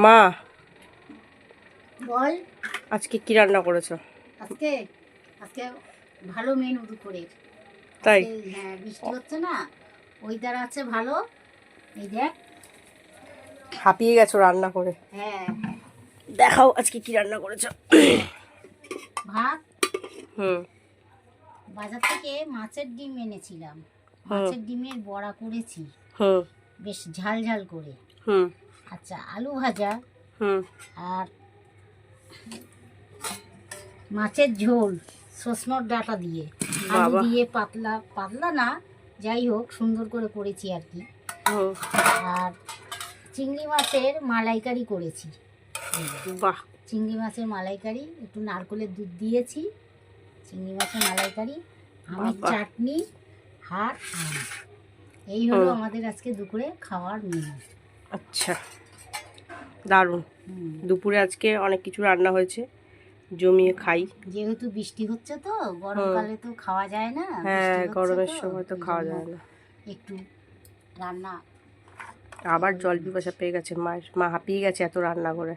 মা, বল। আজকে কি রান্না করেছো? আজকে আজকে ভালো মেনু দুপুরের। তাই? হ্যাঁ, বৃষ্টি হচ্ছে না, ওয়েদার আছে ভালো। এই দেখ। হাঁপিয়ে গেছো রান্না করে। হ্যাঁ, দেখাও আজকে কি রান্না করেছো। ভাত। হুম বাজার থেকে মাছের ডিম এনেছিলাম, হুম মাছের ডিমের বড়া করেছি হুম বেশ ঝাল ঝাল করে। হুম আচ্ছা, আলু ভাজা হুম আর মাছের ঝোল সজনের ডাঁটা দিয়ে, আলু বাবা। দিয়ে, পাতলা পাতলা না, যাই হোক সুন্দর করে করেছি আর কি। হুম। আর চিংড়ি মাছের মালাইকারি করেছি। বাহ। চিংড়ি মাছের মালাইকারি, একটু নারকেলের দুধ দিয়েছি। চিংড়ি মাছের মালাইকারি, আমের বাবা। চাটনি আর আম। এই হলো আমাদের আজকে দুপুরে খাওয়ার মেনু। আচ্ছা, দারুণ। দুপুরে আজকে অনেক কিছু রান্না হয়েছে, জমিয়ে খাই। যেহেতু বৃষ্টি হচ্ছে তো, গরমকালে তো খাওয়া যায় না, হ্যাঁ, বৃষ্টি হচ্ছে গরমের তো, সময় তো ওই খাওয়া জন্য যায় না। একটু রান্না আবার জল পিপাসা পেয়ে গেছে মায়ের, মা হাঁপিয়ে গেছে এত রান্না করে।